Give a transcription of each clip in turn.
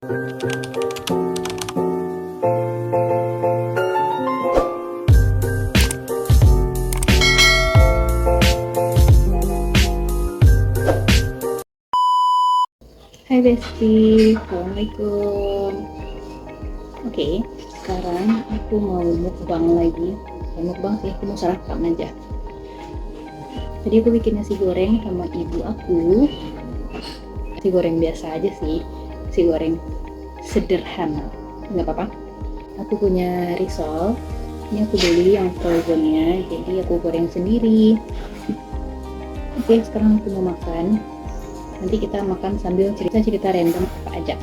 Hai Besti, Assalamualaikum. Oke, sekarang aku mau mukbang lagi. Bukan mukbang sih, aku mau sarapan aja. Tadi aku bikin nasi goreng sama ibu aku. Nasi goreng biasa aja sih, nasi goreng sederhana, nggak apa-apa. Aku punya risol. Ini aku beli yang frozennya, jadi aku goreng sendiri. Oke, sekarang aku mau makan. Nanti kita makan sambil cerita-cerita random apa aja.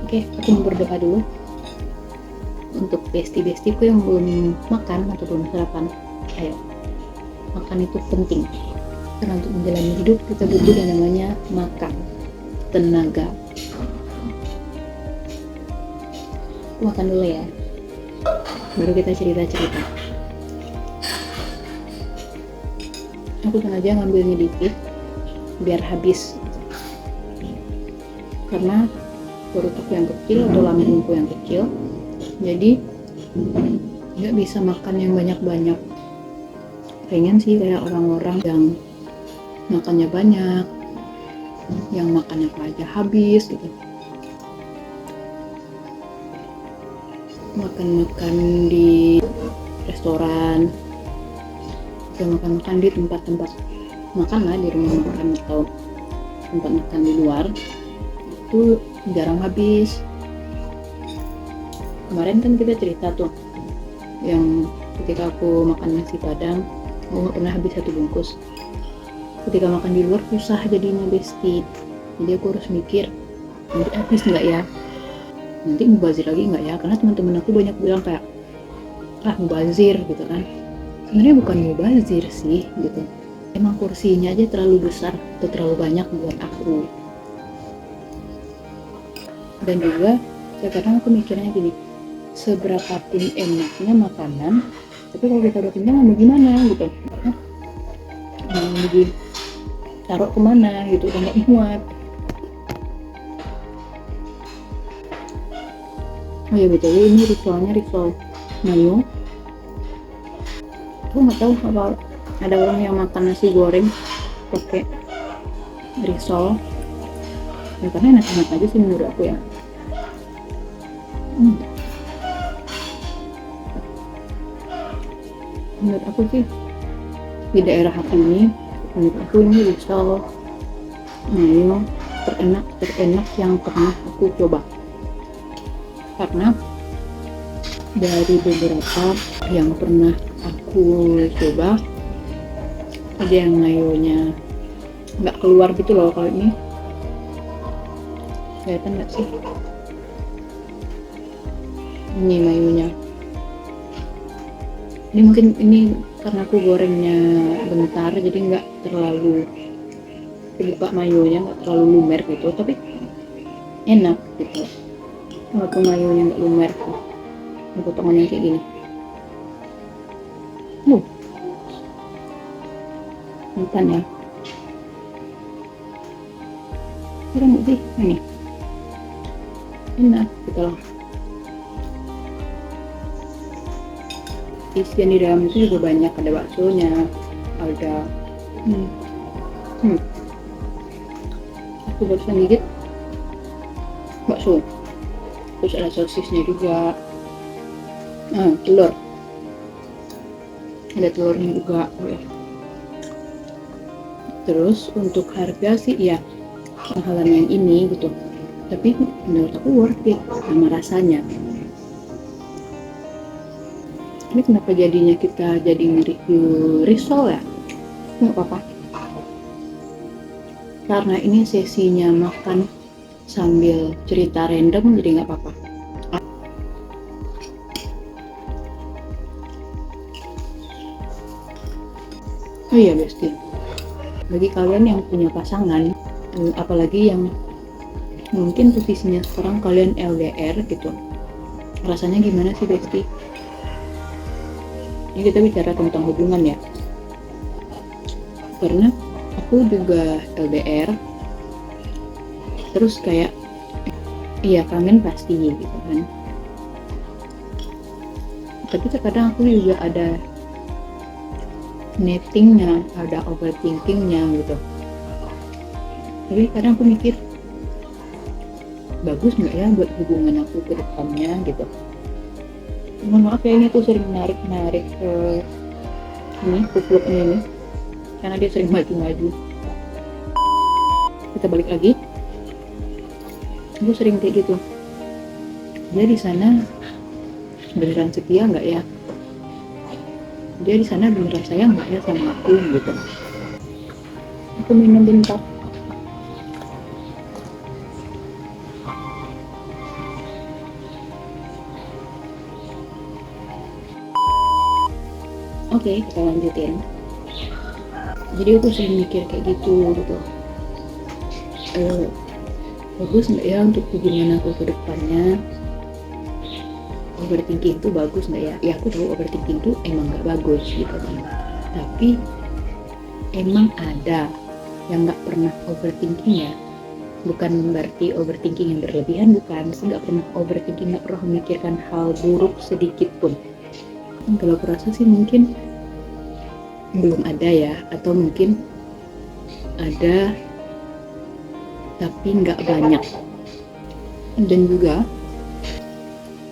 Oke, aku mau berdoa dulu untuk besti-bestiku yang belum makan atau belum sarapan. Ayo, makan itu penting karena untuk menjalani hidup kita butuh yang namanya makan, tenaga. Aku makan dulu ya, baru kita cerita-cerita. Aku sengaja ngambilnya dikit biar habis, karena perut aku yang kecil atau lambungku yang kecil, jadi nggak bisa makan yang banyak-banyak. Pengen sih kayak orang-orang yang makannya banyak, yang makannya apa aja habis gitu. Makan-makan di restoran, bisa makan-makan di tempat-tempat makan lah, di rumah makan atau tempat makan di luar, itu jarang habis. Kemarin kan kita cerita tuh yang ketika aku makan nasi padang aku nggak pernah habis satu bungkus. Ketika makan di luar susah jadinya Besti, jadi aku harus mikir nanti habis nggak ya, nanti mubazir lagi nggak ya, karena teman-teman aku banyak bilang kayak mubazir gitu kan. Sebenarnya bukan mubazir sih gitu, emang kursinya aja terlalu besar atau terlalu banyak buat aku. Dan juga sekarang aku mikirnya gini, seberapapun enaknya makanan, tapi kalau kita udah kenyang mau gimana gitu, mau ditaruh kemana gitu, udah nggak muat. Oh ya betul, ini risolnya risol mayo. Aku nggak tahu apa ada orang yang makan nasi goreng pakai risol ya, karena enak-enak aja sih menurut aku ya. Menurut aku sih di daerah aku ini, menurut aku ini risol mayo terenak yang pernah aku coba, karena dari beberapa yang pernah aku coba ada yang mayonya nggak keluar gitu loh. Kalau ini kelihatan nggak sih, ini mayonya, ini mungkin ini karena aku gorengnya bentar jadi nggak terlalu kebuka, mayonya nggak terlalu lumer gitu, tapi enak gitu walaupun mayonya nggak lumer. Ini potongannya kayak gini, makan ya, keren nggak sih ini, enak gitu loh. Isian di dalam itu juga banyak, ada baksonya, ada aku barusan gigit bakso, terus ada sosisnya juga, telur, ada telurnya juga. Terus untuk harga sih ya mahalan yang ini gitu, tapi menurut aku worth it sama rasanya. Ini kenapa jadinya kita jadi review risol ya? Nggak apa-apa, karena ini sesinya makan sambil cerita random, jadi nggak apa-apa. Oh iya Besti, bagi kalian yang punya pasangan, apalagi yang mungkin posisinya sekarang kalian LDR gitu, rasanya gimana sih Besti? Ini kita bicara tentang hubungan ya, karena aku juga LDR, terus kayak iya kangen pasti gitu kan, tapi terkadang aku juga ada nettingnya, ada overthinkingnya gitu. Tapi kadang aku mikir, bagus nggak ya buat hubungan aku ke depannya gitu. Mohon maaf ya, ini aku sering narik ke ini kupluknya ini karena dia sering maju-maju. Kita balik lagi, aku sering kayak gitu, dia di sana beneran setia nggak ya, dia di sana beneran sayang nggak ya sama aku gitu. Aku minum bentar. Oke, kita lanjutin. Jadi aku sering mikir kayak gitu. Bagus nggak ya untuk hubungan aku ke depannya? Overthinking itu bagus nggak ya? Ya aku tahu overthinking itu emang nggak bagus gitu kan. Tapi emang ada yang nggak pernah overthinking ya. Bukan berarti overthinking yang berlebihan, bukan. Nggak pernah overthinking, nggak pernah memikirkan hal buruk sedikit pun. Kalau aku rasa sih mungkin belum ada ya, atau mungkin ada tapi nggak banyak. Dan juga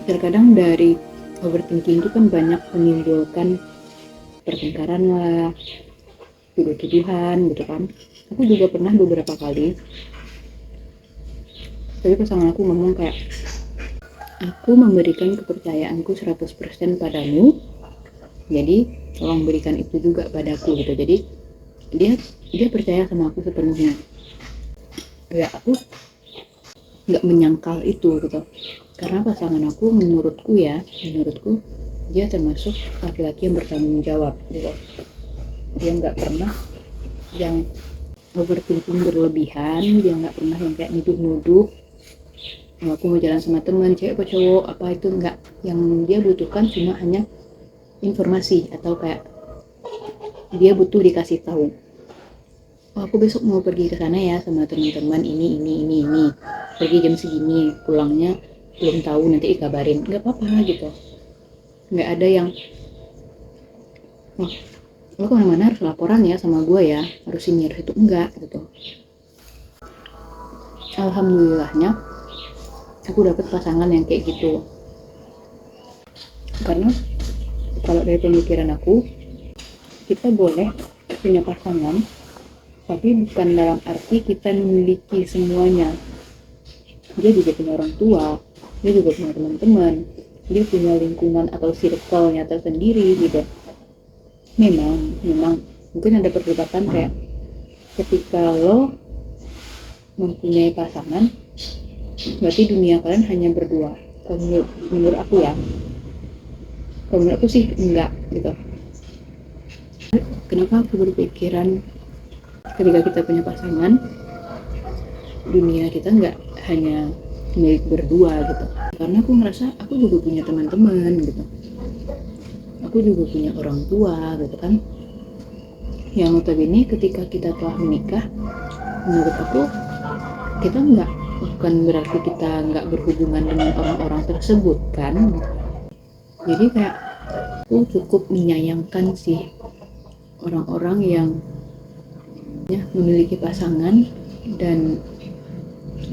terkadang dari overthinking itu kan banyak menimbulkan pertengkaran lah, tuduh-tuduhan gitu kan. Aku juga pernah beberapa kali, tapi pasangan aku ngomong kayak, aku memberikan kepercayaanku 100% padamu, jadi tolong berikan itu juga padaku gitu. Jadi dia percaya sama aku sepenuhnya. Ya aku nggak menyangkal itu gitu, karena pasangan aku menurutku dia termasuk laki-laki yang bertanggung jawab gitu. Dia nggak pernah yang overthinking berlebihan, dia nggak pernah yang kayak nuduh-nuduh aku mau jalan sama teman cewek atau cowok apa, itu nggak. Yang dia butuhkan cuma hanya informasi, atau kayak dia butuh dikasih tahu, oh, aku besok mau pergi ke sana ya sama teman-teman ini, pergi jam segini, pulangnya belum tahu, nanti dikabarin. Nggak apa-apa gitu, nggak ada yang lo kemana-mana harus laporan ya sama gue ya, harus ini harus itu, enggak gitu. Alhamdulillahnya aku dapet pasangan yang kayak gitu, karena kalau dari pemikiran aku, kita boleh punya pasangan tapi bukan dalam arti kita memiliki semuanya. Dia juga punya orang tua, dia juga punya teman-teman, dia punya lingkungan atau circle-nya tersendiri gitu. Memang mungkin ada perdebatan kayak, ketika lo mempunyai pasangan berarti dunia kalian hanya berdua. Kalau menurut aku ya, kalau menurut aku sih enggak gitu. Kenapa aku berpikiran ketika kita punya pasangan, dunia kita nggak hanya milik berdua gitu, karena aku ngerasa aku juga punya teman-teman gitu, aku juga punya orang tua gitu kan, yang notabene ketika kita telah menikah, menurut aku kita bukan berarti kita nggak berhubungan dengan orang-orang tersebut kan. Jadi kayak aku cukup menyayangkan sih orang-orang yang memiliki pasangan dan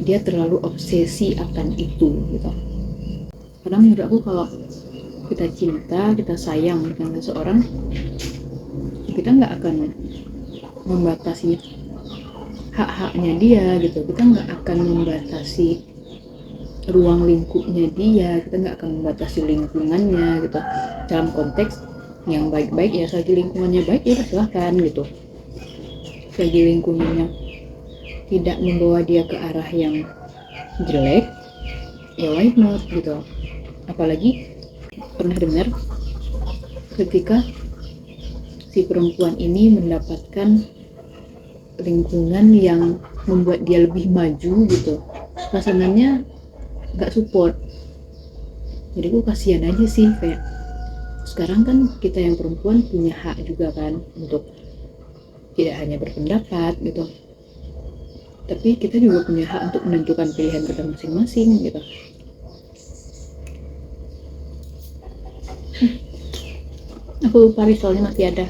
dia terlalu obsesi akan itu gitu. Karena menurut aku kalau kita cinta, kita sayang dengan seseorang, kita nggak akan membatasi hak-haknya dia gitu, kita nggak akan membatasi ruang lingkupnya dia, kita nggak akan membatasi lingkungannya gitu. Dalam konteks yang baik-baik ya, selagi lingkungannya baik ya silahkan gitu. Selagi lingkungannya tidak membawa dia ke arah yang jelek, ya why not gitu. Apalagi pernah dengar ketika si perempuan ini mendapatkan lingkungan yang membuat dia lebih maju gitu, pasangannya gak support. Jadi gue kasihan aja sih, kayak sekarang kan kita yang perempuan punya hak juga kan untuk tidak hanya berpendapat gitu, tapi kita juga punya hak untuk menentukan pilihan kita masing-masing gitu. Aku lupa risolnya masih ada.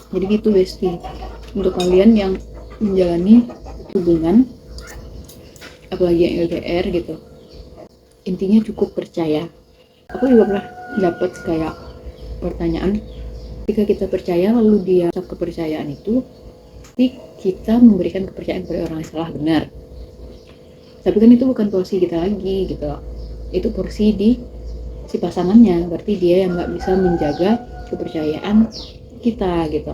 Jadi gitu Besti, untuk kalian yang menjalani hubungan apalagi yang LDR gitu, intinya cukup percaya. Aku juga pernah dapat kayak pertanyaan, ketika kita percaya lalu dia kepercayaan itu, kita memberikan kepercayaan pada orang yang salah, benar. Tapi kan itu bukan porsi kita lagi gitu, itu porsi di si pasangannya, berarti dia yang nggak bisa menjaga kepercayaan kita gitu.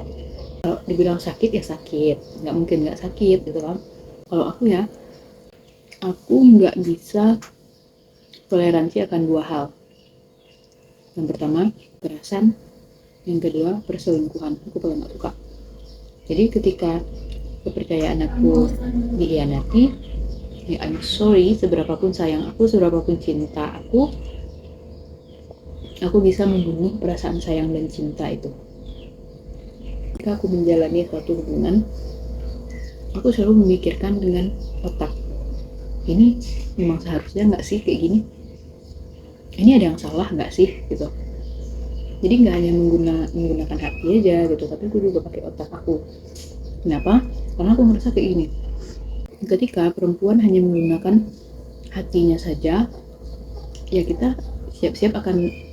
Kalau dibilang sakit ya sakit, nggak mungkin nggak sakit gitu kan. Kalau aku ya, aku nggak bisa toleransi akan dua hal. Yang pertama kekerasan, yang kedua perselingkuhan. Aku paling nggak suka. Jadi ketika kepercayaan aku dihianati, ya I'm sorry, seberapapun sayang aku, seberapapun cinta aku bisa membunuh perasaan sayang dan cinta itu. Ketika aku menjalani suatu hubungan, aku selalu memikirkan dengan otak, ini memang seharusnya nggak sih kayak gini, ini ada yang salah nggak sih gitu. Jadi nggak hanya menggunakan hati aja gitu, tapi aku juga pakai otak aku. Kenapa? Karena aku ngerasa kayak gini, ketika perempuan hanya menggunakan hatinya saja, ya kita siap-siap akan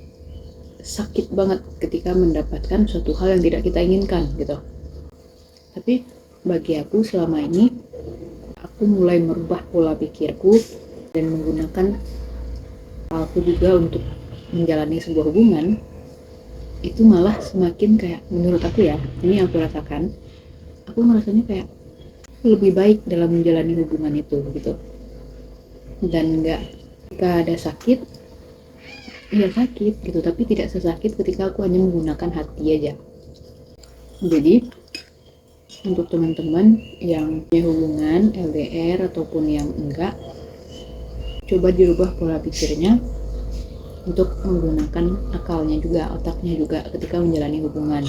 sakit banget ketika mendapatkan suatu hal yang tidak kita inginkan gitu. Tapi bagi aku selama ini, aku mulai merubah pola pikirku dan menggunakan aku juga untuk menjalani sebuah hubungan. Itu malah semakin kayak, menurut aku ya, ini yang aku rasakan, aku merasanya kayak lebih baik dalam menjalani hubungan itu gitu. Dan nggak, ketika ada sakit ya sakit gitu, tapi tidak sesakit ketika aku hanya menggunakan hati aja. Jadi untuk teman-teman yang punya hubungan LDR ataupun yang enggak, coba dirubah pola pikirnya untuk menggunakan akalnya juga, otaknya juga ketika menjalani hubungan.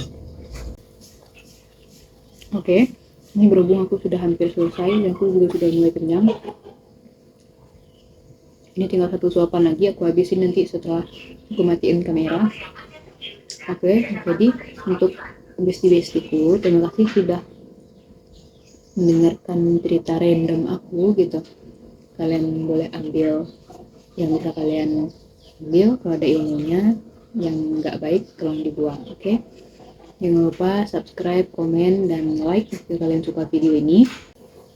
Oke, ini berhubung aku sudah hampir selesai dan aku juga sudah mulai kenyang. Ini tinggal satu suapan lagi, aku habisin nanti setelah aku matiin kamera. Oke, jadi untuk besti-bestiku, terima kasih sudah mendengarkan cerita random aku gitu. Kalian boleh ambil yang bisa kalian ambil, kalau ada ilmunya, yang nggak baik tolong dibuang. Oke? Jangan lupa subscribe, komen, dan like jika kalian suka video ini.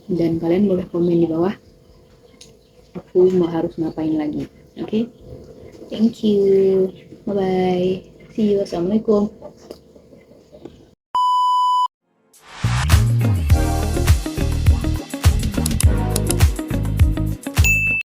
Dan kalian boleh komen di bawah aku mau harus ngapain lagi. Oke? Thank you. Bye bye. See you. Assalamualaikum.